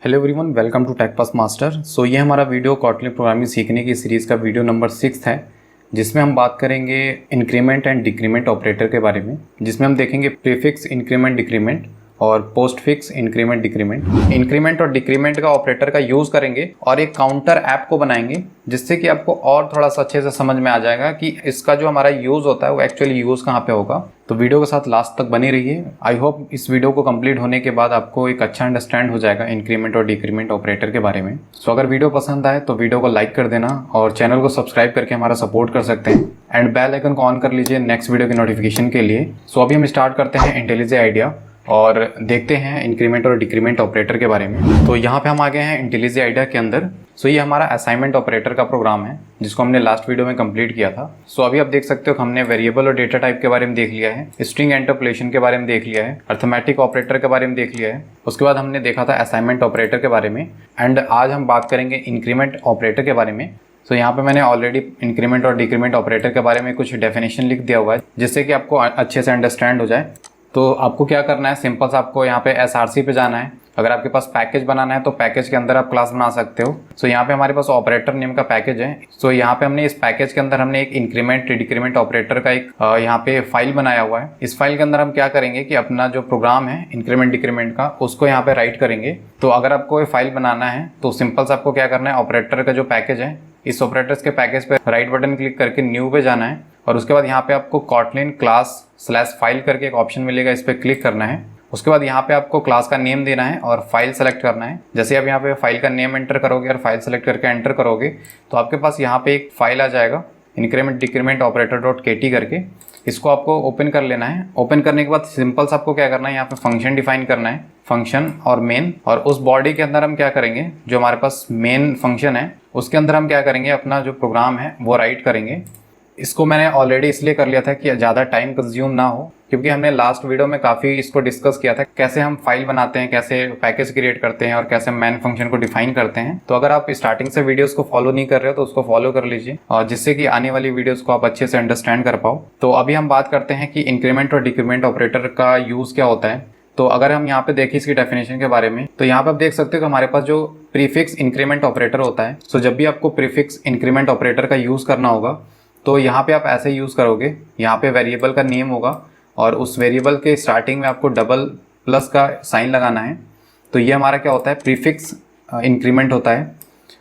Hello everyone, welcome to tech pass master. ये हमारा video Kotlin programming सीखने की सीरीज़ का वीडियो नंबर 6 है, जिसमें हम बात करेंगे इंक्रीमेंट एंड डिक्रीमेंट ऑपरेटर के बारे में, जिसमें हम देखेंगे प्रीफिक्स इंक्रीमेंट डिक्रीमेंट और post fix increment decrement. Increment और डिक्रीमेंट का ऑपरेटर का यूज़ करेंगे और एक काउंटर ऐप को बनाएंगे, जिससे कि आपको और थोड़ा सा अच्छे से समझ में आ जाएगा कि इसका जो हमारा यूज़ होता है वो एक्चुअली यूज़ कहाँ पे होगा। तो वीडियो के साथ लास्ट तक बनी रहिए। आई होप इस वीडियो को कंप्लीट होने के बाद आपको एक अच्छा अंडरस्टैंड हो जाएगा इंक्रीमेंट और डिक्रीमेंट ऑपरेटर के बारे में। अगर वीडियो पसंद आए तो वीडियो को लाइक कर देना और चैनल को सब्सक्राइब करके हमारा सपोर्ट कर सकते हैं एंड बेल आइकन को ऑन कर लीजिए नेक्स्ट वीडियो की नोटिफिकेशन के लिए। अभी हम स्टार्ट करते हैं इंटेलिजेंट आइडिया और देखते हैं इंक्रीमेंट और डिक्रीमेंट ऑपरेटर के बारे में। तो यहाँ पे हम आ गए हैं इंटेलिजेंट आइडिया के अंदर। ये हमारा असाइनमेंट ऑपरेटर का प्रोग्राम है, जिसको हमने लास्ट वीडियो में कंप्लीट किया था। अभी आप देख सकते हो कि हमने वेरिएबल और डेटा टाइप के बारे में देख लिया है, स्ट्रिंग इंटरपोलेशन के बारे में देख लिया है, अर्थमेटिक ऑपरेटर के बारे में देख लिया है। उसके बाद हमने देखा था असाइनमेंट ऑपरेटर के बारे में एंड आज हम बात करेंगे इंक्रीमेंट ऑपरेटर के बारे में। यहाँ पे मैंने ऑलरेडी इंक्रीमेंट और डिक्रीमेंट ऑपरेटर के बारे में कुछ डेफिनेशन लिख दिया हुआ है, जिससे कि आपको अच्छे से अंडरस्टैंड हो जाए। तो आपको क्या करना है, सिंपल से आपको यहाँ पे SRC पे जाना है। अगर आपके पास पैकेज बनाना है तो पैकेज के अंदर आप क्लास बना सकते हो। यहाँ पे हमारे पास ऑपरेटर नेम का पैकेज है। यहाँ पे हमने इस पैकेज के अंदर हमने एक इंक्रीमेंट डिक्रीमेंट ऑपरेटर का एक यहाँ पे फाइल बनाया हुआ है। इस फाइल के अंदर हम क्या करेंगे कि अपना जो प्रोग्राम है इंक्रीमेंट डिक्रीमेंट का, उसको यहाँ पे राइट करेंगे। तो अगर आपको ये फाइल बनाना है तो सिंपल से आपको क्या करना है, ऑपरेटर का जो पैकेज है, इस ऑपरेटर्स के पैकेज पे राइट बटन क्लिक करके न्यू पे जाना है और उसके बाद यहाँ पे आपको कॉटलिन क्लास /फाइल करके एक ऑप्शन मिलेगा, इस पे क्लिक करना है। उसके बाद यहाँ पे आपको क्लास का नेम देना है और फाइल सेलेक्ट करना है। जैसे आप यहाँ पे फाइल का नेम एंटर करोगे और फाइल सेलेक्ट करके एंटर करोगे तो आपके पास यहाँ पे एक फाइल आ जाएगा इंक्रीमेंट डिक्रीमेंट ऑपरेटर.kt करके। इसको आपको ओपन कर लेना है। ओपन करने के बाद सिंपल से आपको क्या करना है, यहाँ पे फंक्शन डिफाइन करना है, फंक्शन और मेन। और उस बॉडी के अंदर हम क्या करेंगे, जो हमारे पास मेन फंक्शन है उसके अंदर हम क्या करेंगे, अपना जो प्रोग्राम है वो राइट करेंगे। इसको मैंने ऑलरेडी इसलिए कर लिया था कि ज़्यादा टाइम कंज्यूम ना हो, क्योंकि हमने लास्ट वीडियो में काफ़ी इसको डिस्कस किया था, कैसे हम फाइल बनाते हैं, कैसे पैकेज क्रिएट करते हैं और कैसे मैन फंक्शन को डिफाइन करते हैं। तो अगर आप स्टार्टिंग से वीडियोस को फॉलो नहीं कर रहे हो तो उसको फॉलो कर लीजिए, और जिससे कि आने वाली वीडियोस को आप अच्छे से अंडरस्टैंड कर पाओ। तो अभी हम बात करते हैं कि इंक्रीमेंट और डिक्रीमेंट ऑपरेटर का यूज़ क्या होता है। तो अगर हम यहाँ पे देखें इसकी डेफिनेशन के बारे में, तो यहाँ पे आप देख सकते हो कि हमारे पास जो प्रीफिक्स इंक्रीमेंट ऑपरेटर होता है, जब भी आपको प्रीफिक्स इंक्रीमेंट ऑपरेटर का यूज़ करना होगा तो यहाँ पे आप ऐसे यूज़ करोगे। यहाँ पे वेरिएबल का नेम होगा और उस वेरिएबल के स्टार्टिंग में आपको डबल प्लस का साइन लगाना है। तो ये हमारा क्या होता है, प्रीफिक्स इंक्रीमेंट होता है।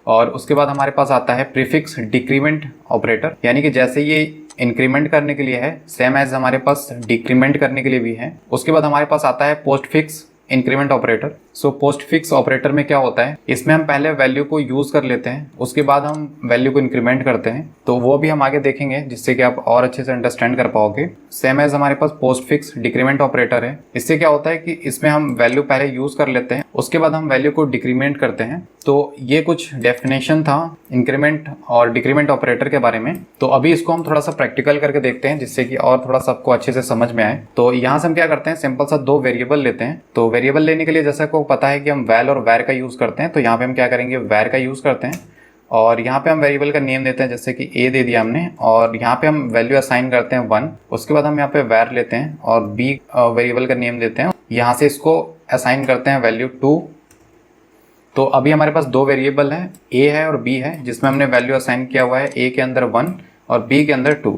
और उसके बाद हमारे पास आता है प्रीफिक्स डिक्रीमेंट ऑपरेटर, यानी कि जैसे ये इंक्रीमेंट करने के लिए है, सेम एज हमारे पास डिक्रीमेंट करने के लिए भी है। उसके बाद हमारे पास आता है post fix increment operator. Post fix operator में क्या होता है, इसमें हम पहले वैल्यू को यूज कर लेते हैं, उसके बाद हम वैल्यू को इंक्रीमेंट करते हैं। तो वो भी हम आगे देखेंगे, जिससे कि आप और अच्छे से अंडरस्टैंड कर पाओगे। सेम एज हमारे पास पोस्ट फिक्स डिक्रीमेंट ऑपरेटर है। इससे क्या होता है कि इसमें हम वैल्यू पहले यूज कर लेते हैं, उसके बाद हम वैल्यू को डिक्रीमेंट करते हैं। तो ये कुछ डेफिनेशन था इंक्रीमेंट और डिक्रीमेंट ऑपरेटर के बारे में। तो अभी इसको हम थोड़ा सा प्रैक्टिकल करके देखते हैं, जिससे कि और थोड़ा सा आपको अच्छे से समझ में आए। तो यहाँ से हम क्या करते हैं, सिंपल सा दो वेरिएबल लेते हैं। तो वेरिएबल लेने के लिए जैसे आपको पता है कि हम वैल और वैर का यूज करते हैं, तो यहाँ पे हम क्या करेंगे, वैर का यूज करते हैं। और यहाँ पे हम वेरिएबल का नेम देते हैं, जैसे कि a दे दिया हमने, और यहाँ पे हम वैल्यू असाइन करते हैं 1। उसके बाद हम यहाँ पे वैर लेते हैं और b वेरिएबल का नेम देते हैं, यहाँ से इसको असाइन करते हैं वैल्यू 2। तो अभी हमारे पास दो वेरिएबल है, a है और b है, जिसमें हमने वैल्यू असाइन किया हुआ है a के अंदर 1 और b के अंदर 2।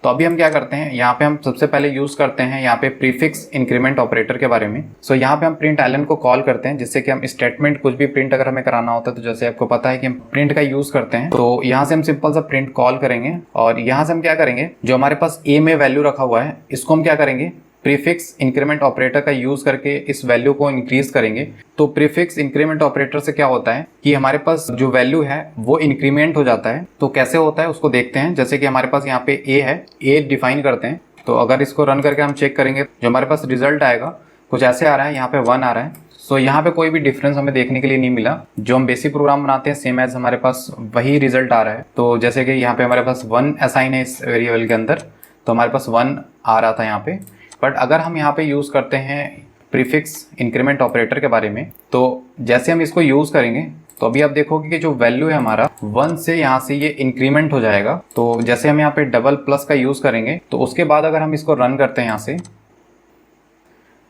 तो अभी हम क्या करते हैं, यहाँ पे हम सबसे पहले यूज करते हैं यहाँ पे प्रीफिक्स इंक्रीमेंट ऑपरेटर के बारे में। यहाँ पे हम प्रिंट एलन को कॉल करते हैं, जिससे कि हम स्टेटमेंट कुछ भी प्रिंट अगर हमें कराना होता है, तो जैसे आपको पता है कि हम प्रिंट का यूज करते हैं। तो यहाँ से हम सिंपल सा प्रिंट कॉल करेंगे और यहाँ से हम क्या करेंगे, जो हमारे पास a में वैल्यू रखा हुआ है, इसको हम क्या करेंगे, प्रीफिक्स इंक्रीमेंट ऑपरेटर का यूज करके इस वैल्यू को इंक्रीज करेंगे। तो प्रीफिक्स इंक्रीमेंट ऑपरेटर से क्या होता है कि हमारे पास जो वैल्यू है वो इंक्रीमेंट हो जाता है। तो कैसे होता है उसको देखते हैं। जैसे कि हमारे पास यहाँ पे a है, a डिफाइन करते हैं। तो अगर इसको रन करके हम चेक करेंगे, जो हमारे पास रिजल्ट आएगा कुछ ऐसे आ रहा है, यहाँ पे 1 आ रहा है। यहाँ पे कोई भी डिफरेंस हमें देखने के लिए नहीं मिला। जो हम बेसिक प्रोग्राम बनाते हैं सेम एज हमारे पास वही रिजल्ट आ रहा है। तो जैसे कि यहाँ पे हमारे पास 1 असाइन है इस वेरिएबल के अंदर, तो हमारे पास 1 आ रहा था यहाँ पे। बट अगर हम यहाँ पे यूज करते हैं प्रीफिक्स इंक्रीमेंट ऑपरेटर के बारे में, तो जैसे हम इसको यूज करेंगे तो अभी आप देखोगे कि जो वैल्यू है हमारा 1 से यहाँ से ये इंक्रीमेंट हो जाएगा। तो जैसे हम यहाँ पे डबल प्लस का यूज करेंगे, तो उसके बाद अगर हम इसको रन करते हैं यहाँ से,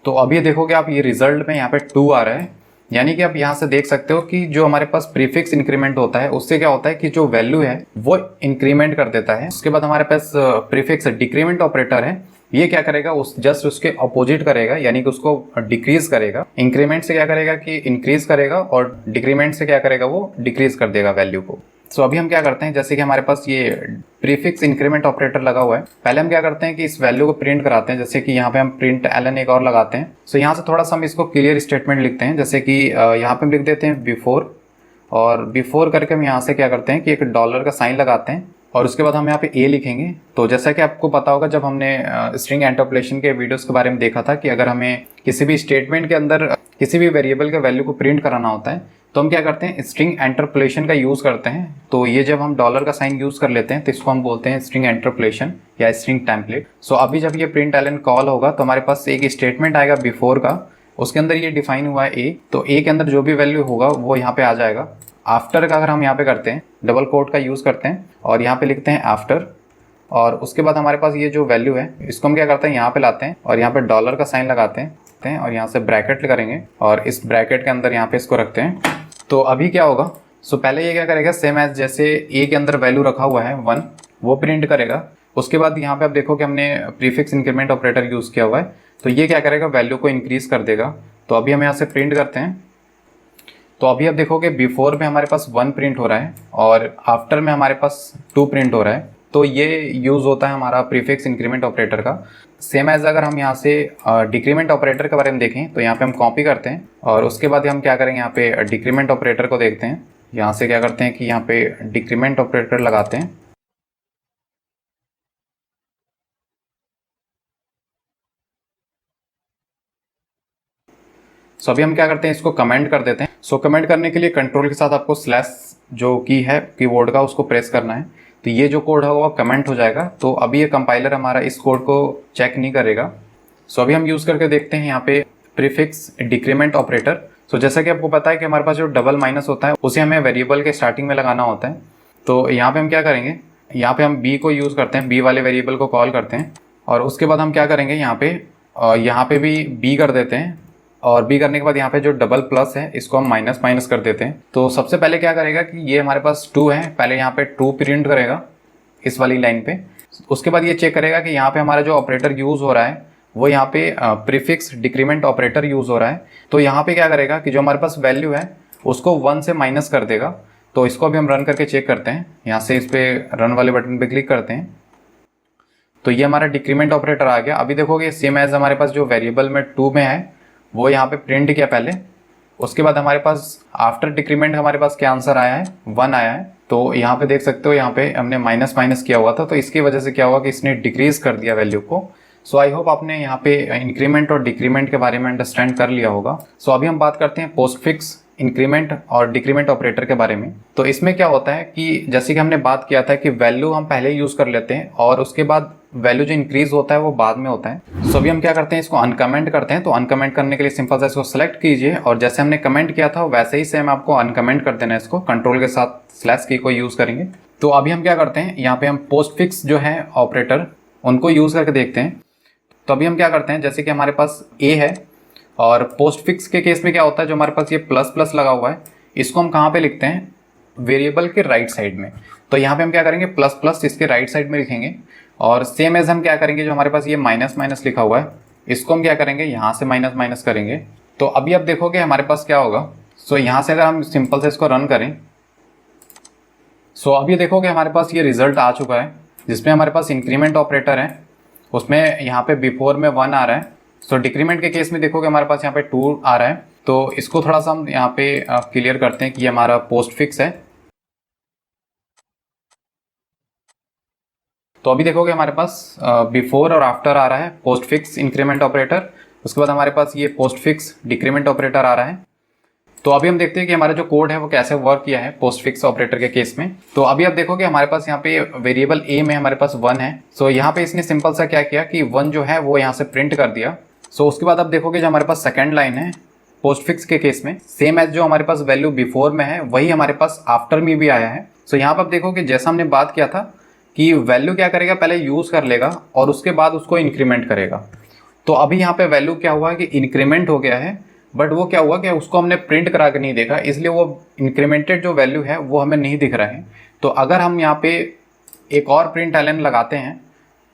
तो अभी देखोगे आप ये रिजल्ट में यहाँ पे 2 आ रहा है। यानी कि आप यहाँ से देख सकते हो कि जो हमारे पास प्रीफिक्स इंक्रीमेंट होता है उससे क्या होता है कि जो वैल्यू है वो इंक्रीमेंट कर देता है। उसके बाद हमारे पास प्रीफिक्स डिक्रीमेंट ऑपरेटर है, ये क्या करेगा, उस जस्ट उसके अपोजिट करेगा, यानी कि उसको डिक्रीज करेगा। इंक्रीमेंट से क्या करेगा कि इंक्रीज करेगा और डिक्रीमेंट से क्या करेगा, वो डिक्रीज कर देगा वैल्यू को। सो अभी हम क्या करते हैं, जैसे कि हमारे पास ये प्रीफिक्स इंक्रीमेंट ऑपरेटर लगा हुआ है, पहले हम क्या करते हैं कि इस वैल्यू को प्रिंट कराते हैं। जैसे कि यहाँ पे हम प्रिंट ln एक और लगाते हैं। सो यहाँ से थोड़ा सा हम इसको क्लियर स्टेटमेंट लिखते हैं। जैसे कि यहाँ पे हम लिख देते हैं बिफोर, और बिफोर करके हम यहाँ से क्या करते हैं कि एक डॉलर का साइन लगाते हैं और उसके बाद हम यहाँ पे ए लिखेंगे। तो जैसा कि आपको पता होगा, जब हमने स्ट्रिंग इंटरपोलेशन के वीडियोस के बारे में देखा था कि अगर हमें किसी भी स्टेटमेंट के अंदर किसी भी वेरिएबल के वैल्यू को प्रिंट कराना होता है तो हम क्या करते हैं, स्ट्रिंग इंटरपोलेशन का यूज़ करते हैं। तो ये जब हम डॉलर का साइन यूज़ कर लेते हैं तो इसको हम बोलते हैं स्ट्रिंग इंटरपोलेशन या स्ट्रिंग टेम्पलेट। सो अभी जब ये प्रिंट ln कॉल होगा तो हमारे पास एक स्टेटमेंट आएगा बिफोर का, उसके अंदर ये डिफाइन हुआ है ए, तो ए के अंदर जो भी वैल्यू होगा वो यहाँ पे आ जाएगा। आफ्टर का अगर हम यहाँ पे करते हैं, डबल कोट का यूज़ करते हैं और यहाँ पे लिखते हैं आफ्टर, और उसके बाद हमारे पास ये जो वैल्यू है इसको हम क्या करते हैं, यहाँ पे लाते हैं और यहाँ पे डॉलर का साइन लगाते हैं और यहाँ से ब्रैकेट करेंगे और इस ब्रैकेट के अंदर यहाँ पे इसको रखते हैं। तो अभी क्या होगा, सो पहले ये क्या करेगा, सेम एज जैसे ए के अंदर वैल्यू रखा हुआ है 1, वो प्रिंट करेगा। उसके बाद यहाँ पे आप देखो कि हमने प्रीफिक्स इंक्रीमेंट ऑपरेटर यूज़ किया हुआ है, तो ये क्या करेगा, वैल्यू को इंक्रीज कर देगा। तो अभी हम यहाँ से प्रिंट करते हैं। तो अभी आप देखोगे बिफोर में हमारे पास 1 प्रिंट हो रहा है और आफ्टर में हमारे पास 2 प्रिंट हो रहा है। तो ये यूज़ होता है हमारा प्रीफिक्स इंक्रीमेंट ऑपरेटर का। सेम एज अगर हम यहाँ से डिक्रीमेंट ऑपरेटर के बारे में देखें तो यहाँ पे हम कॉपी करते हैं और उसके बाद हम क्या करेंगे, यहाँ पे डिक्रीमेंट ऑपरेटर को देखते हैं। यहाँ से क्या करते हैं कि यहाँ पे डिक्रीमेंट ऑपरेटर लगाते हैं। सो अभी हम क्या करते हैं, इसको कमेंट कर देते हैं। सो कमेंट करने के लिए कंट्रोल के साथ आपको स्लैश जो की है कीबोर्ड का उसको प्रेस करना है, तो ये जो कोड होगा वो कमेंट हो जाएगा। तो अभी ये कंपाइलर हमारा इस कोड को चेक नहीं करेगा। सो अभी हम यूज़ करके देखते हैं यहाँ पे प्रीफिक्स डिक्रीमेंट ऑपरेटर। सो जैसा कि आपको पता है कि हमारे पास जो डबल माइनस होता है उसे हमें वेरिएबल के स्टार्टिंग में लगाना होता है। तो यहाँ पे हम क्या करेंगे, यहाँ पे हम बी को यूज़ करते हैं, बी वाले वेरिएबल को कॉल करते हैं और उसके बाद हम क्या करेंगे, यहाँ पे भी बी कर देते हैं और बी करने के बाद यहाँ पे जो डबल प्लस है इसको हम माइनस माइनस कर देते हैं। तो सबसे पहले क्या करेगा कि ये हमारे पास 2 है, पहले यहाँ पे 2 प्रिंट करेगा इस वाली लाइन पे। उसके बाद ये चेक करेगा कि यहाँ पे हमारा जो ऑपरेटर यूज़ हो रहा है वो यहाँ पे प्रीफिक्स डिक्रीमेंट ऑपरेटर यूज़ हो रहा है। तो यहाँ पे क्या करेगा कि जो हमारे पास वैल्यू है उसको 1 से माइनस कर देगा। तो इसको अभी हम रन करके चेक करते हैं। यहाँ से इस पर रन वाले बटन पे क्लिक करते हैं तो ये हमारा डिक्रीमेंट ऑपरेटर आ गया। अभी देखोगे सेम एज हमारे पास जो वेरिएबल में 2 में है वो यहाँ पे प्रिंट किया पहले, उसके बाद हमारे पास आफ्टर डिक्रीमेंट हमारे पास क्या आंसर आया है, 1 आया है। तो यहाँ पे देख सकते हो, यहाँ पे हमने माइनस माइनस किया हुआ था तो इसकी वजह से क्या हुआ कि इसने डिक्रीज कर दिया वैल्यू को। सो आई होप आपने यहाँ पे इंक्रीमेंट और डिक्रीमेंट के बारे में अंडरस्टैंड कर लिया होगा। सो अभी हम बात करते हैं पोस्टफिक्स इंक्रीमेंट और डिक्रीमेंट ऑपरेटर के बारे में। तो इसमें क्या होता है कि जैसे कि हमने बात किया था कि वैल्यू हम पहले यूज कर लेते हैं और उसके बाद वैल्यू जो इंक्रीज होता है वो बाद में होता है। सो अभी हम क्या करते हैं, इसको अनकमेंट करते हैं। तो अनकमेंट करने के लिए सिंपल सा इसको सेलेक्ट कीजिए और जैसे हमने कमेंट किया था वैसे ही सेम आपको अनकमेंट कर देना है। इसको कंट्रोल के साथ स्लैश की को यूज करेंगे। तो अभी हम क्या करते हैं, यहाँ पे हम पोस्टफिक्स जो है ऑपरेटर उनको यूज करके देखते हैं। तो अभी हम क्या करते हैं, जैसे कि हमारे पास ए है और पोस्टफिक्स के केस में क्या होता है, जो हमारे पास ये प्लस प्लस लगा हुआ है इसको हम कहाँ पे लिखते हैं, वेरिएबल के राइट साइड में। तो यहाँ पे हम क्या करेंगे, प्लस प्लस इसके राइट साइड में लिखेंगे और सेम एज हम क्या करेंगे, जो हमारे पास ये माइनस माइनस लिखा हुआ है इसको हम क्या करेंगे, यहाँ से माइनस माइनस करेंगे। तो अभी आप देखोगे हमारे पास क्या होगा। सो यहाँ से अगर हम सिंपल से इसको रन करें, सो अभी देखोगे हमारे पास ये रिजल्ट आ चुका है जिसमें हमारे पास इंक्रीमेंट ऑपरेटर है, उसमें यहाँ पे बिफोर में 1 आ रहा है। सो डिक्रीमेंट के केस में देखोगे हमारे पास यहाँ पे 2 आ रहा है। तो इसको थोड़ा सा हम यहाँ पे क्लियर करते हैं कि ये हमारा पोस्टफिक्स है। तो अभी देखोगे हमारे पास बिफोर और आफ्टर आ रहा है पोस्टफिक्स इंक्रीमेंट ऑपरेटर, उसके बाद हमारे पास ये पोस्टफिक्स डिक्रीमेंट ऑपरेटर आ रहा है। तो अभी हम देखते हैं कि हमारा जो कोड है वो कैसे वर्क किया है पोस्टफिक्स ऑपरेटर के केस में। तो अभी आप देखोगे हमारे पास यहाँ पे वेरिएबल ए में हमारे पास 1 है। सो यहाँ पे इसने सिंपल सा क्या किया कि 1 जो है वो यहाँ से प्रिंट कर दिया। सो उसके बाद आप देखोगे जो हमारे पास सेकेंड लाइन है पोस्टफिक्स के केस में, सेम एज जो हमारे पास वैल्यू बिफोर में है वही हमारे पास आफ्टर में भी आया है। सो यहाँ पर आप देखोगे जैसा हमने बात किया था कि वैल्यू क्या करेगा, पहले यूज कर लेगा और उसके बाद उसको इंक्रीमेंट करेगा। तो अभी यहाँ पे वैल्यू क्या हुआ है कि इंक्रीमेंट हो गया है, बट वो क्या हुआ कि उसको हमने प्रिंट करा के नहीं देखा, इसलिए वो इंक्रीमेंटेड जो वैल्यू है वो हमें नहीं दिख रहा है। तो अगर हम यहाँ पे एक और प्रिंट एलन लगाते हैं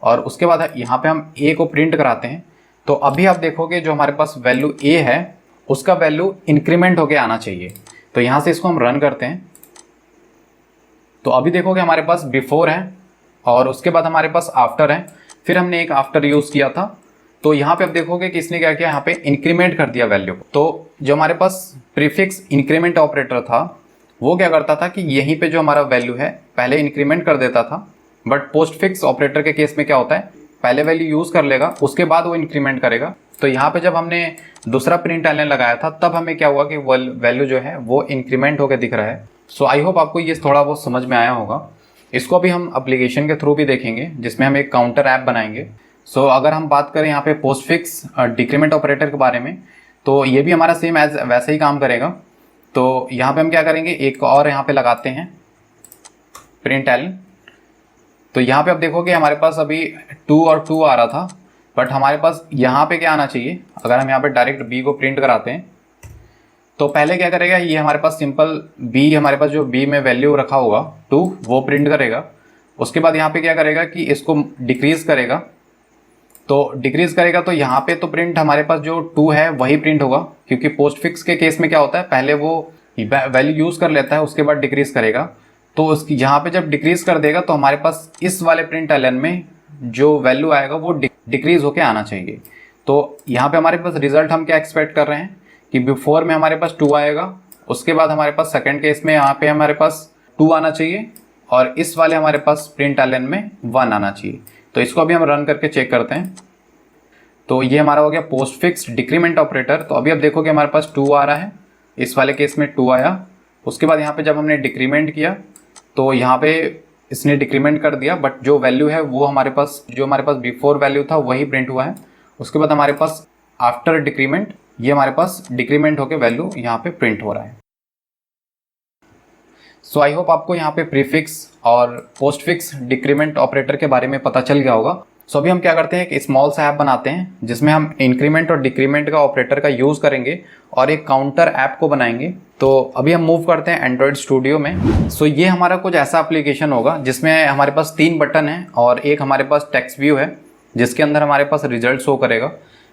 और उसके बाद यहाँ पे हम ए को प्रिंट कराते हैं, तो अभी आप देखोगे जो हमारे पास वैल्यू ए है उसका वैल्यू इंक्रीमेंट होके आना चाहिए। तो यहाँ से इसको हम रन करते हैं, तो अभी देखोगे हमारे पास बिफोर है और उसके बाद हमारे पास आफ्टर है, फिर हमने एक आफ्टर यूज़ किया था। तो यहाँ पे आप देखोगे कि इसने क्या किया, यहाँ पे इंक्रीमेंट कर दिया वैल्यू को। तो जो हमारे पास प्रीफिक्स इंक्रीमेंट ऑपरेटर था वो क्या करता था कि यहीं पे जो हमारा वैल्यू है पहले इंक्रीमेंट कर देता था, बट पोस्ट फिक्स ऑपरेटर के केस में क्या होता है, पहले वैल्यू यूज़ कर लेगा उसके बाद वो इंक्रीमेंट करेगा। तो यहाँ पे जब हमने दूसरा प्रिंट एलन लगाया था तब हमें क्या हुआ कि वैल्यू जो है वो इंक्रीमेंट होकर दिख रहा है। सो आई होप आपको ये थोड़ा बहुत समझ में आया होगा। इसको भी हम एप्लीकेशन के थ्रू भी देखेंगे जिसमें हम एक काउंटर ऐप बनाएंगे। सो अगर हम बात करें यहाँ पे पोस्ट फिक्स डिक्रीमेंट ऑपरेटर के बारे में, तो ये भी हमारा सेम एज वैसे ही काम करेगा। तो यहाँ पे हम क्या करेंगे, एक और यहाँ पे लगाते हैं प्रिंट एलन। तो यहाँ पे आप देखोगे हमारे पास अभी 2 और 2 आ रहा था, बट हमारे पास यहाँ पे क्या आना चाहिए, अगर हम यहाँ पे डायरेक्ट बी को प्रिंट कराते हैं तो पहले क्या करेगा, ये हमारे पास सिंपल बी, हमारे पास जो बी में वैल्यू रखा होगा 2 वो प्रिंट करेगा। उसके बाद यहाँ पे क्या करेगा कि इसको डिक्रीज करेगा। तो डिक्रीज करेगा तो यहाँ पे तो प्रिंट हमारे पास जो 2 है वही प्रिंट होगा, क्योंकि पोस्ट फिक्स के केस में क्या होता है, पहले वो वैल्यू यूज कर लेता है उसके बाद डिक्रीज करेगा। तो उसकी यहाँ पे जब डिक्रीज कर देगा तो हमारे पास इस वाले प्रिंट एलन में जो वैल्यू आएगा वो डिक्रीज होके आना चाहिए। तो यहाँ पे हमारे पास रिजल्ट हम क्या एक्सपेक्ट कर रहे हैं कि बिफोर में हमारे पास 2 आएगा, उसके बाद हमारे पास सेकंड केस में यहाँ पे हमारे पास 2 आना चाहिए और इस वाले हमारे पास प्रिंट एलन में 1 आना चाहिए। तो इसको अभी हम रन करके चेक करते हैं। तो ये हमारा हो गया पोस्ट फिक्स डिक्रीमेंट ऑपरेटर। तो अभी आप देखोगे हमारे पास 2 आ रहा है, इस वाले केस में 2 आया। उसके बाद यहाँ पे जब हमने डिक्रीमेंट किया तो यहाँ पे इसने डिक्रीमेंट कर दिया, बट जो वैल्यू है वो हमारे पास, जो हमारे पास बिफोर वैल्यू था वही प्रिंट हुआ है। उसके बाद हमारे पास आफ्टर डिक्रीमेंट, ये हमारे पास डिक्रीमेंट होकर वैल्यू यहाँ पे प्रिंट हो रहा है। सो आई होप आपको यहाँ पे प्रीफिक्स और पोस्ट फिक्स डिक्रीमेंट ऑपरेटर के बारे में पता चल गया होगा। सो अभी हम क्या करते हैं, एक स्मॉल सा ऐप बनाते हैं जिसमें हम इंक्रीमेंट और डिक्रीमेंट का ऑपरेटर का यूज़ करेंगे और एक काउंटर ऐप को बनाएंगे। तो अभी हम मूव करते हैं एंड्रॉयड स्टूडियो में। सो ये हमारा कुछ ऐसा एप्लीकेशन होगा जिसमें हमारे पास 3 बटन है और एक हमारे पास टेक्स्ट व्यू है जिसके अंदर हमारे पास रिजल्ट शो करेगा।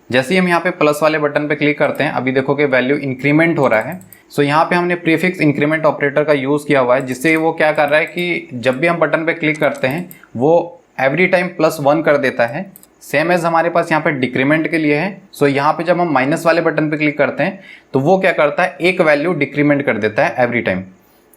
जैसे ही हम यहाँ पे प्लस वाले बटन पे क्लिक करते हैं, अभी देखो कि वैल्यू इंक्रीमेंट हो रहा है। सो यहाँ पे हमने प्रीफिक्स इंक्रीमेंट ऑपरेटर का यूज़ किया हुआ है, जिससे वो क्या कर रहा है कि जब भी हम बटन पे क्लिक करते हैं वो एवरी टाइम +1 कर देता है, सेम एज हमारे पास यहाँ पे डिक्रीमेंट के लिए है। सो यहाँ पे जब हम माइनस वाले बटन पे क्लिक करते हैं तो वो क्या करता है, एक वैल्यू डिक्रीमेंट कर देता है एवरी टाइम।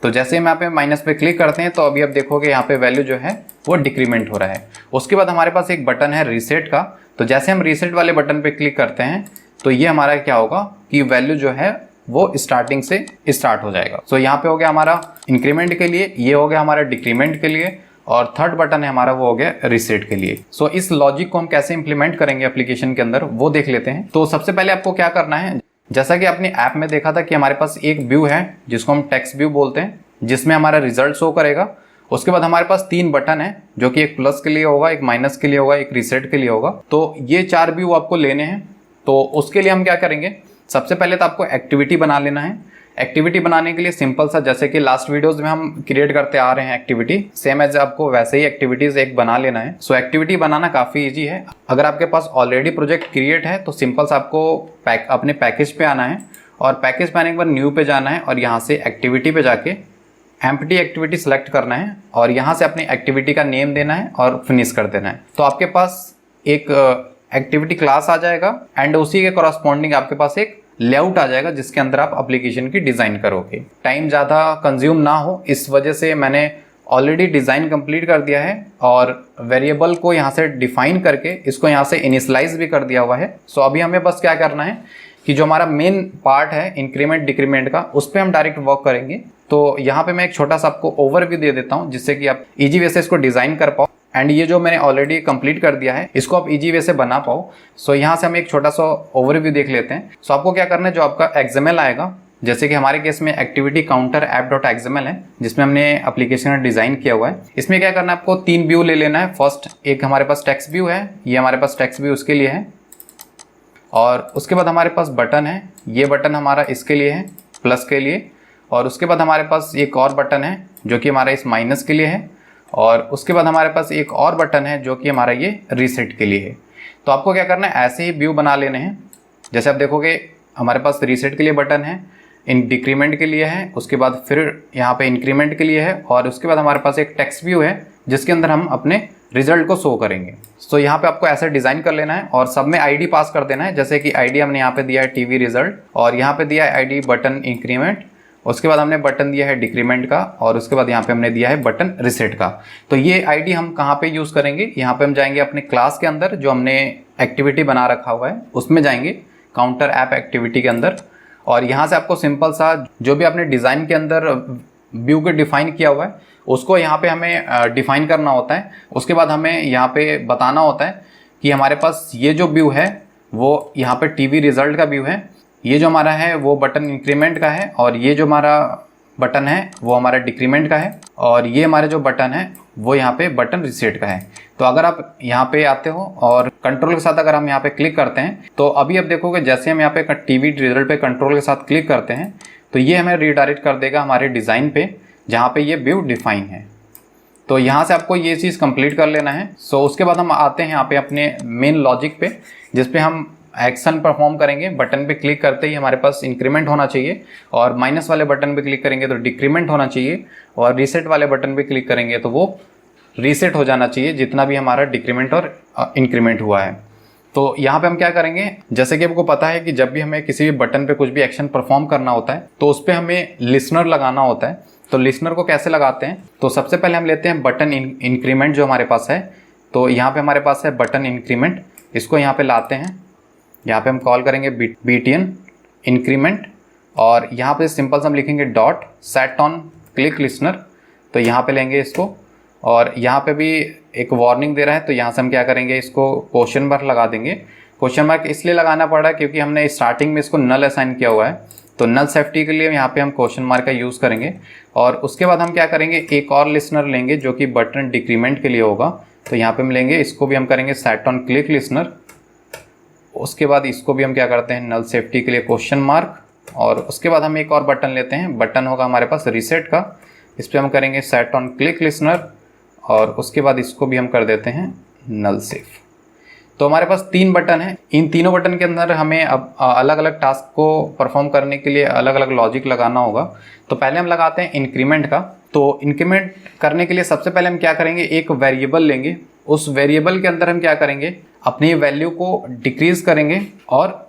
तो जैसे हम यहाँ पे माइनस पे क्लिक करते हैं तो अभी आप देखोगे यहाँ पे वैल्यू जो है वो डिक्रीमेंट हो रहा है। उसके बाद हमारे पास एक बटन है रीसेट का। तो जैसे हम रीसेट वाले बटन पे क्लिक करते हैं तो ये हमारा क्या होगा कि वैल्यू जो है वो स्टार्टिंग से स्टार्ट हो जाएगा। सो यहाँ पे हो गया हमारा इंक्रीमेंट के लिए, ये हो गया हमारा डिक्रीमेंट के लिए, और थर्ड बटन है हमारा वो हो गया रीसेट के लिए। सो इस लॉजिक को हम कैसे इंप्लीमेंट करेंगे एप्लीकेशन के अंदर वो देख लेते हैं। तो सबसे पहले आपको क्या करना है, जैसा कि आपने ऐप में देखा था कि हमारे पास एक व्यू है जिसको हम टेक्स्ट व्यू बोलते हैं, जिसमें हमारा रिजल्ट शो करेगा। उसके बाद हमारे पास 3 बटन है जो कि एक प्लस के लिए होगा, एक माइनस के लिए होगा, एक रीसेट के लिए होगा। तो ये 4 व्यू आपको लेने हैं। तो उसके लिए हम क्या करेंगे, सबसे पहले तो आपको एक्टिविटी बना लेना है। एक्टिविटी बनाने के लिए सिंपल सा, जैसे कि लास्ट वीडियोस में हम क्रिएट करते आ रहे हैं एक्टिविटी, सेम एज आपको वैसे ही एक्टिविटीज एक बना लेना है। सो एक्टिविटी बनाना काफ़ी इजी है। अगर आपके पास ऑलरेडी प्रोजेक्ट क्रिएट है तो सिंपल सा आपको अपने पैकेज पे आना है और पैकेज पे आने के बाद न्यू पे जाना है और यहाँ से एक्टिविटी पे जाके एम्प्टी एक्टिविटी सेलेक्ट करना है और यहाँ से अपनी एक्टिविटी का नेम देना है और फिनिश कर देना है। तो आपके पास एक एक्टिविटी क्लास आ जाएगा एंड उसी के कॉरस्पॉन्डिंग आपके पास एक लेआउट आ जाएगा जिसके अंदर आप एप्लीकेशन की डिज़ाइन करोगे। टाइम ज़्यादा कंज्यूम ना हो इस वजह से मैंने ऑलरेडी डिज़ाइन कंप्लीट कर दिया है और वेरिएबल को यहाँ से डिफाइन करके इसको यहाँ से इनिशियलाइज भी कर दिया हुआ है। सो अभी हमें बस क्या करना है कि जो हमारा मेन पार्ट है इंक्रीमेंट डिक्रीमेंट का, उस पर हम डायरेक्ट वर्क करेंगे। तो यहाँ पे मैं एक छोटा सा आपको ओवरव्यू दे देता हूँ जिससे कि आप इजी वे से इसको डिज़ाइन कर पाओ एंड ये जो मैंने ऑलरेडी कंप्लीट कर दिया है इसको आप इजी वे से बना पाओ। सो यहाँ से हम एक छोटा सा ओवरव्यू देख लेते हैं। सो आपको क्या करना है, जो आपका XML आएगा, जैसे कि हमारे केस में एक्टिविटी काउंटर ऐप.xml है जिसमें हमने एप्लीकेशन डिज़ाइन किया हुआ है। इसमें क्या करना है, आपको 3 व्यू ले लेना है। फर्स्ट एक हमारे पास टेक्स्ट व्यू है, ये हमारे पास टेक्स्ट व्यू उसके लिए है। और उसके बाद हमारे पास बटन है, ये बटन हमारा इसके लिए है, प्लस के लिए। और उसके बाद हमारे पास एक और बटन है जो कि हमारा इस माइनस के लिए है। और उसके बाद हमारे पास एक और बटन है जो कि हमारा ये रीसेट के लिए है। तो आपको क्या करना है, ऐसे ही व्यू बना लेने हैं। जैसे आप देखोगे हमारे पास रीसेट के लिए बटन है, इन डिक्रीमेंट के लिए है, उसके बाद फिर यहाँ पे इंक्रीमेंट के लिए है, और उसके बाद हमारे पास एक टेक्स्ट व्यू है जिसके अंदर हम अपने रिजल्ट को शो करेंगे। तो यहाँ पे आपको ऐसे डिज़ाइन कर लेना है और सब में आईडी पास कर देना है। जैसे कि आईडी हमने यहाँ पे दिया है टीवी रिजल्ट, और यहाँ पे दिया है आईडी बटन इंक्रीमेंट, उसके बाद हमने बटन दिया है डिक्रीमेंट का, और उसके बाद यहाँ पे हमने दिया है बटन रिसेट का। तो ये आईडी हम कहाँ पे यूज़ करेंगे, यहाँ पे हम जाएंगे अपने क्लास के अंदर जो हमने एक्टिविटी बना रखा हुआ है उसमें जाएंगे, काउंटर ऐप एक्टिविटी के अंदर। और यहाँ से आपको सिंपल सा जो भी आपने डिज़ाइन के अंदर व्यू को डिफाइन किया हुआ है उसको यहाँ पे हमें डिफाइन करना होता है। उसके बाद हमें यहाँ पे बताना होता है कि हमारे पास ये जो व्यू है वो यहाँ पे टीवी रिजल्ट का व्यू है, ये जो हमारा है वो बटन इंक्रीमेंट का है, और ये जो हमारा बटन है वो हमारा डिक्रीमेंट का है, और ये हमारे जो बटन है वो यहाँ पे बटन रिसेट का है। तो अगर आप यहाँ पे आते हो और कंट्रोल के साथ अगर हम यहाँ पे क्लिक करते हैं तो अभी आप देखोगे जैसे हम यहाँ पे टीवी रिजल्ट पे कंट्रोल के साथ क्लिक करते हैं तो ये हमें रिडायरेक्ट कर देगा हमारे डिज़ाइन पे जहाँ पे ये व्यू डिफाइन है। तो यहाँ से आपको ये चीज़ कंप्लीट कर लेना है। सो उसके बाद हम आते हैं यहाँ पे अपने मेन लॉजिक पे, जिस पे हम एक्शन परफॉर्म करेंगे। बटन पे क्लिक करते ही हमारे पास इंक्रीमेंट होना चाहिए, और माइनस वाले बटन पे क्लिक करेंगे तो डिक्रीमेंट होना चाहिए, और रीसेट वाले बटन पे क्लिक करेंगे तो वो रीसेट हो जाना चाहिए जितना भी हमारा डिक्रीमेंट और इंक्रीमेंट हुआ है। तो यहाँ पे हम क्या करेंगे, जैसे कि आपको पता है कि जब भी हमें किसी भी बटन पे कुछ भी एक्शन परफॉर्म करना होता है तो उस पर हमें लिसनर लगाना होता है। तो लिसनर को कैसे लगाते हैं, तो सबसे पहले हम लेते हैं बटन इंक्रीमेंट जो हमारे पास है। तो यहाँ पे हमारे पास है बटन इंक्रीमेंट, इसको यहाँ पे लाते हैं, यहाँ पे हम कॉल करेंगे BTN इंक्रीमेंट, और यहाँ पे सिंपल से हम लिखेंगे dot set on click listener. तो यहाँ पे लेंगे इसको, और यहाँ पे भी एक वार्निंग दे रहा है तो यहाँ से हम क्या करेंगे, इसको क्वेश्चन मार्क लगा देंगे। क्वेश्चन मार्क इसलिए लगाना पड़ा क्योंकि हमने स्टार्टिंग में इसको नल असाइन किया हुआ है, तो नल सेफ्टी के लिए यहाँ पे हम क्वेश्चन मार्क का यूज़ करेंगे। और उसके बाद हम क्या करेंगे, एक और लिसनर लेंगे जो कि बटन डिक्रीमेंट के लिए होगा। तो यहाँ पे हम लेंगे, इसको भी हम करेंगे सेट ऑन क्लिक लिसनर। उसके बाद इसको भी हम क्या करते हैं, नल सेफ्टी के लिए क्वेश्चन मार्क। और उसके बाद हम एक और बटन लेते हैं, बटन होगा हमारे पास रीसेट का, इस पर हम करेंगे सेट ऑन क्लिक लिसनर, और उसके बाद इसको भी हम कर देते हैं नल सेफ। तो हमारे पास 3 बटन हैं, इन तीनों बटन के अंदर हमें अब अलग अलग टास्क को परफॉर्म करने के लिए अलग अलग लॉजिक लगाना होगा। तो पहले हम लगाते हैं इंक्रीमेंट का। तो इंक्रीमेंट करने के लिए सबसे पहले हम क्या करेंगे, एक वेरिएबल लेंगे, उस वेरिएबल के अंदर हम क्या करेंगे, अपनी वैल्यू को डिक्रीज करेंगे और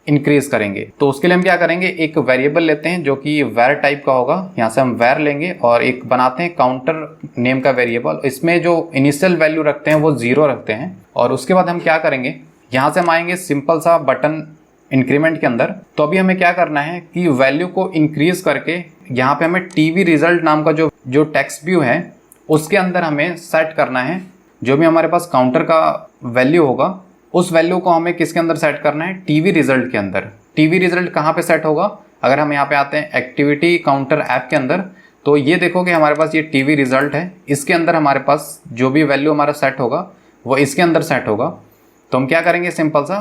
इंक्रीज करेंगे। तो उसके लिए हम क्या करेंगे, एक वेरिएबल लेते हैं जो कि var टाइप का होगा, यहाँ से हम var लेंगे और एक बनाते हैं काउंटर नेम का वेरिएबल। इसमें जो इनिशियल वैल्यू रखते हैं वो 0 रखते हैं। और उसके बाद हम क्या करेंगे, यहाँ से हम आएंगे सिंपल सा बटन इंक्रीमेंट के अंदर। तो अभी हमें क्या करना है कि वैल्यू को इंक्रीज करके यहाँ पे हमें टीवी रिजल्ट नाम का जो टेक्स्ट व्यू है उसके अंदर हमें सेट करना है। जो भी हमारे पास काउंटर का वैल्यू होगा उस वैल्यू को हमें किसके अंदर सेट करना है, टीवी रिजल्ट के अंदर। टीवी रिजल्ट कहाँ पे सेट होगा, अगर हम यहाँ पे आते हैं एक्टिविटी काउंटर ऐप के अंदर, तो ये देखोगे हमारे पास ये टीवी रिजल्ट है, इसके अंदर हमारे पास जो भी वैल्यू हमारा सेट होगा वो इसके अंदर सेट होगा। तो हम क्या करेंगे, सिंपल सा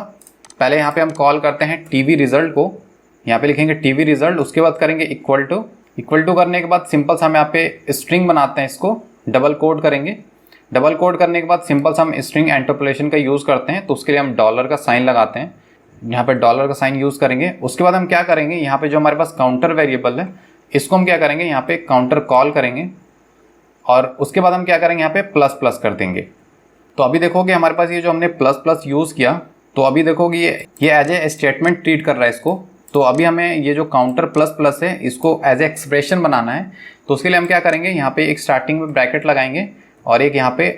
पहले यहाँ पे हम कॉल करते हैं टीवी रिजल्ट को, यहाँ पे लिखेंगे टीवी रिजल्ट, उसके बाद करेंगे इक्वल टू करने के बाद सिंपल सा हम यहाँ पे स्ट्रिंग बनाते हैं, इसको डबल कोड करेंगे। डबल कोड करने के बाद सिंपल सा हम स्ट्रिंग इंटरपोलेशन का यूज़ करते हैं, तो उसके लिए हम डॉलर का साइन लगाते हैं, यहाँ पे डॉलर का साइन यूज़ करेंगे। उसके बाद हम क्या करेंगे, यहाँ पे जो हमारे पास काउंटर वेरिएबल है इसको हम क्या करेंगे, यहाँ पे काउंटर कॉल करेंगे, और उसके बाद हम क्या करेंगे, यहाँ पे प्लस प्लस कर देंगे। तो अभी देखोगे हमारे पास ये जो हमने प्लस प्लस यूज़ किया, तो अभी देखोगे ये एज ए स्टेटमेंट ट्रीट कर रहा है इसको। तो अभी हमें ये जो काउंटर प्लस प्लस है इसको एज ए एक्सप्रेशन बनाना है। तो उसके लिए हम क्या करेंगे, यहाँ पे एक स्टार्टिंग में ब्रैकेट लगाएंगे और एक यहाँ पे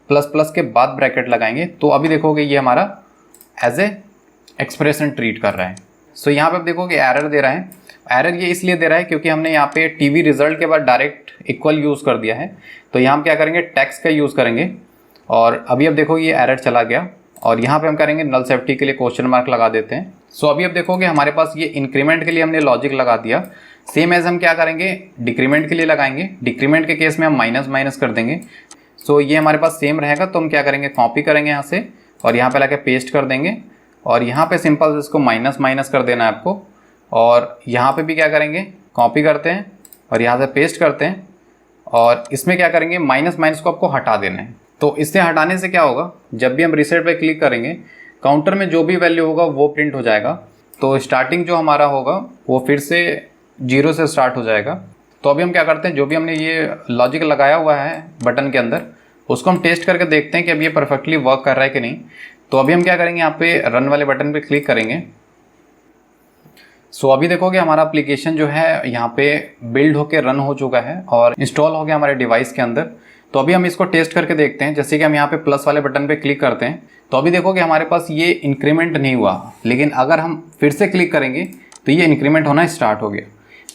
प्लस प्लस के बाद ब्रैकेट लगाएंगे। तो अभी देखोगे ये हमारा एज ए एक्सप्रेशन ट्रीट कर रहा है। सो यहाँ पे आप देखोगे एरर दे रहा है। एरर ये इसलिए दे रहा है क्योंकि हमने यहाँ पे टीवी रिजल्ट के बाद डायरेक्ट इक्वल यूज़ कर दिया है। तो यहाँ हम क्या करेंगे, टेक्स्ट का यूज़ करेंगे, और अभी अब देखो ये एरर चला गया, और यहाँ पे हम करेंगे नल सेफ्टी के लिए क्वेश्चन मार्क लगा देते हैं। सो अभी अब देखोगे हमारे पास ये इंक्रीमेंट के लिए हमने लॉजिक लगा दिया। सेम एज हम क्या करेंगे, डिक्रीमेंट के लिए लगाएंगे। डिक्रीमेंट के केस में हम माइनस माइनस कर देंगे। सो ये हमारे पास सेम रहेगा। तो हम क्या करेंगे, कॉपी करेंगे यहाँ से और यहाँ पे लाके पेस्ट कर देंगे, और यहाँ पे सिंपल इसको माइनस माइनस कर देना है आपको, और यहाँ पे भी क्या करेंगे, कॉपी करते हैं और यहाँ से पेस्ट करते हैं, और इसमें क्या करेंगे, माइनस माइनस को आपको हटा देना है। तो इससे हटाने से क्या होगा, जब भी हम रीसेट पे क्लिक करेंगे काउंटर में जो भी वैल्यू होगा वो प्रिंट हो जाएगा। तो स्टार्टिंग जो हमारा होगा वो फिर से 0 से स्टार्ट हो जाएगा। तो अभी हम क्या करते हैं, जो भी हमने ये लॉजिक लगाया हुआ है बटन के अंदर उसको हम टेस्ट करके देखते हैं कि अब ये परफेक्टली वर्क कर रहा है कि नहीं। तो अभी हम क्या करेंगे, यहाँ पे रन वाले बटन पे क्लिक करेंगे। सो अभी देखोगे हमारा एप्लीकेशन जो है यहाँ पे बिल्ड होके रन हो चुका है और इंस्टॉल हो गया हमारे डिवाइस के अंदर। तो अभी हम इसको टेस्ट करके देखते हैं। जैसे कि हम यहाँ पे प्लस वाले बटन पे क्लिक करते हैं तो अभी देखोगे हमारे पास ये इंक्रीमेंट नहीं हुआ, लेकिन अगर हम फिर से क्लिक करेंगे तो ये इंक्रीमेंट होना स्टार्ट हो गया।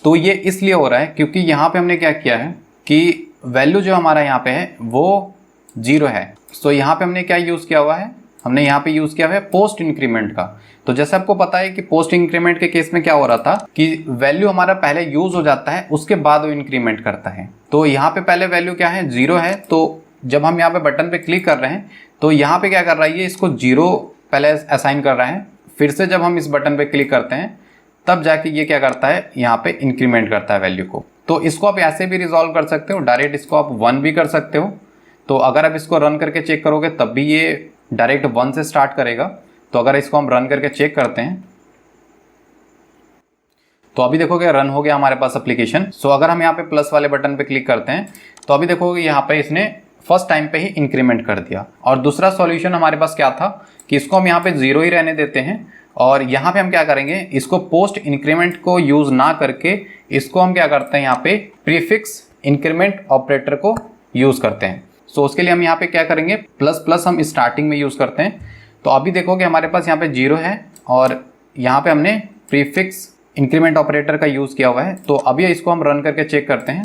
तो ये इसलिए हो रहा है क्योंकि यहाँ पे हमने क्या किया है कि वैल्यू जो हमारा यहाँ पे है वो 0 है। सो यहाँ पे हमने क्या यूज़ किया हुआ है, हमने यहाँ पे यूज़ किया हुआ है पोस्ट इंक्रीमेंट का। तो जैसे आपको पता है कि पोस्ट इंक्रीमेंट के केस में क्या हो रहा था कि वैल्यू हमारा पहले यूज हो जाता है उसके बाद वो इंक्रीमेंट करता है। तो यहाँ पे पहले वैल्यू क्या है, 0 है। तो जब हम यहाँ पे बटन पे क्लिक कर रहे हैं तो यहाँ पे क्या कर रहा है, ये इसको 0 पहले असाइन कर रहा है। फिर से जब हम इस बटन पे क्लिक करते हैं तब जाके ये क्या करता है, यहाँ पे इंक्रीमेंट करता है वैल्यू को। तो इसको आप ऐसे भी रिजॉल्व कर सकते हो, डायरेक्ट इसको आप 1 भी कर सकते हो। तो अगर आप इसको रन करके चेक करोगे तब भी ये डायरेक्ट 1 से स्टार्ट करेगा। तो अगर इसको हम रन करके चेक करते हैं तो अभी देखोगे रन हो गया हमारे पास एप्लीकेशन। सो अगर हम यहाँ पे प्लस वाले बटन पे क्लिक करते हैं तो अभी देखोगे यहाँ पे इसने फर्स्ट टाइम पे ही इंक्रीमेंट कर दिया। और दूसरा सॉल्यूशन हमारे पास क्या था कि इसको हम यहाँ पे 0 ही रहने देते हैं और यहाँ पे हम क्या करेंगे, इसको पोस्ट इंक्रीमेंट को यूज ना करके इसको हम क्या करते हैं, यहाँ पे प्रीफिक्स इंक्रीमेंट ऑपरेटर को यूज करते हैं। सो उसके लिए हम यहाँ पे क्या करेंगे, प्लस प्लस हम स्टार्टिंग में यूज करते हैं। तो अभी देखोगे हमारे पास यहाँ पे 0 है और यहाँ पे हमने प्रीफिक्स इंक्रीमेंट ऑपरेटर का यूज़ किया हुआ है। तो अभी इसको हम रन करके चेक करते हैं।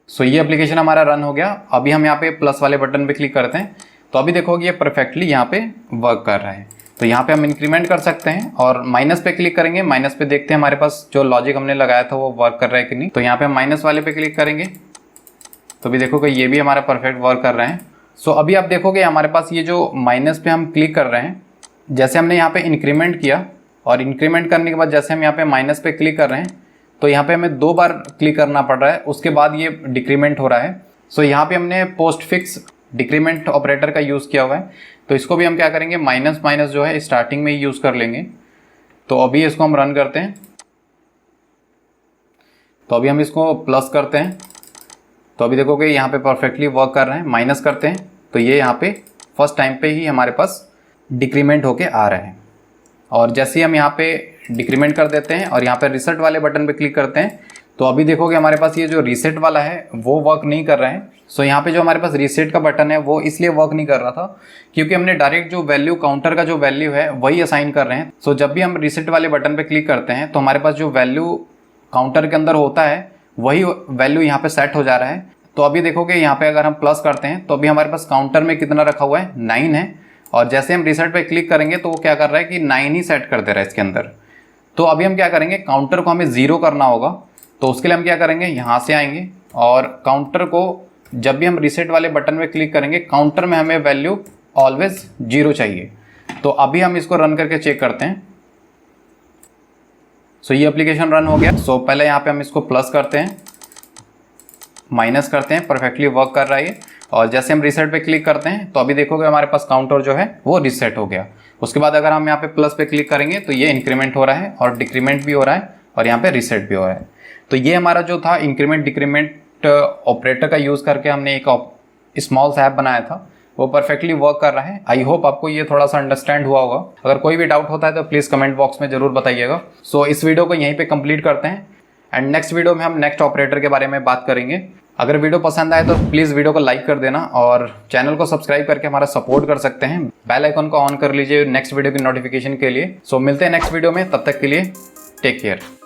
सो ये एप्लीकेशन हमारा रन हो गया। अभी हम यहाँ पे प्लस वाले बटन पे क्लिक करते हैं तो अभी देखोगे ये परफेक्टली यहाँ पे वर्क कर रहा है। तो यहाँ पे हम इंक्रीमेंट कर सकते हैं और माइनस पे क्लिक करेंगे। माइनस पे देखते हैं हमारे पास जो लॉजिक हमने लगाया था वो वर्क कर रहा है कि नहीं। तो यहाँ पे हम माइनस वाले पे क्लिक करेंगे तो अभी देखोगे ये भी हमारा परफेक्ट वर्क कर रहे हैं। सो अभी आप देखोगे हमारे पास ये जो माइनस पे हम क्लिक कर रहे हैं, जैसे हमने यहाँ पे इंक्रीमेंट किया और इंक्रीमेंट करने के बाद जैसे हम यहाँ पे माइनस पे क्लिक कर रहे हैं तो यहाँ पे हमें 2 बार क्लिक करना पड़ रहा है, उसके बाद ये डिक्रीमेंट हो रहा है। सो यहाँ पे हमने पोस्ट फिक्स डिक्रीमेंट ऑपरेटर का यूज़ किया हुआ है। तो इसको भी हम क्या करेंगे, माइनस माइनस जो है स्टार्टिंग में ही यूज़ कर लेंगे। तो अभी इसको हम रन करते हैं तो अभी हम इसको प्लस करते हैं तो अभी देखोगे यहाँ पे परफेक्टली वर्क कर रहे हैं। माइनस करते हैं तो ये यहाँ पे फर्स्ट टाइम पे ही हमारे पास डिक्रीमेंट होके आ रहे हैं। और जैसे ही हम यहाँ पे डिक्रीमेंट कर देते हैं और यहाँ पे रीसेट वाले बटन पे क्लिक करते हैं तो अभी देखोगे हमारे पास ये जो रीसेट वाला है वो वर्क नहीं कर रहा है। सो यहाँ पे जो हमारे पास रीसेट का बटन है वो इसलिए वर्क नहीं कर रहा था क्योंकि हमने डायरेक्ट जो वैल्यू काउंटर का जो वैल्यू है वही असाइन कर रहे हैं। सो जब भी हम रीसेट वाले बटन पे क्लिक करते हैं तो हमारे पास जो वैल्यू काउंटर के अंदर होता है वही वैल्यू यहाँ पे सेट हो जा रहा है। तो अभी देखोगे यहाँ पे अगर हम प्लस करते हैं तो अभी हमारे पास काउंटर में कितना रखा हुआ है, 9 है। और जैसे हम रीसेट पे क्लिक करेंगे तो वो क्या कर रहा है कि 9 ही सेट कर दे रहा है इसके अंदर। तो अभी हम क्या करेंगे, काउंटर को हमें 0 करना होगा। तो उसके लिए हम क्या करेंगे, यहाँ से आएंगे और काउंटर को जब भी हम रीसेट वाले बटन पे क्लिक करेंगे काउंटर में हमें वैल्यू ऑलवेज 0 चाहिए। तो अभी हम इसको रन करके चेक करते हैं। सो ये एप्लीकेशन रन हो गया। सो पहले यहाँ पे हम इसको प्लस करते हैं, माइनस करते हैं, परफेक्टली वर्क कर रहा है ये। और जैसे हम रीसेट पे क्लिक करते हैं तो अभी देखोगे हमारे पास काउंटर जो है वो रीसेट हो गया। उसके बाद अगर हम यहाँ पे प्लस पे क्लिक करेंगे तो ये इंक्रीमेंट हो रहा है और डिक्रीमेंट भी हो रहा है और यहाँ पे रीसेट भी हो रहा है। तो ये हमारा जो था इंक्रीमेंट डिक्रीमेंट ऑपरेटर का यूज़ करके हमने एक स्मॉल सा ऐप बनाया था, वो परफेक्टली वर्क कर रहा है। आई होप आपको ये थोड़ा सा अंडरस्टैंड हुआ होगा। अगर कोई भी डाउट होता है तो प्लीज़ कमेंट बॉक्स में ज़रूर बताइएगा। सो इस वीडियो को यहीं पे कंप्लीट करते हैं एंड नेक्स्ट वीडियो में हम नेक्स्ट ऑपरेटर के बारे में बात करेंगे। अगर वीडियो पसंद आए तो प्लीज़ वीडियो को लाइक कर देना और चैनल को सब्सक्राइब करके हमारा सपोर्ट कर सकते हैं। बेल आइकन को ऑन कर लीजिए नेक्स्ट वीडियो की नोटिफिकेशन के लिए। सो मिलते हैं नेक्स्ट वीडियो में, तब तक के लिए टेक केयर।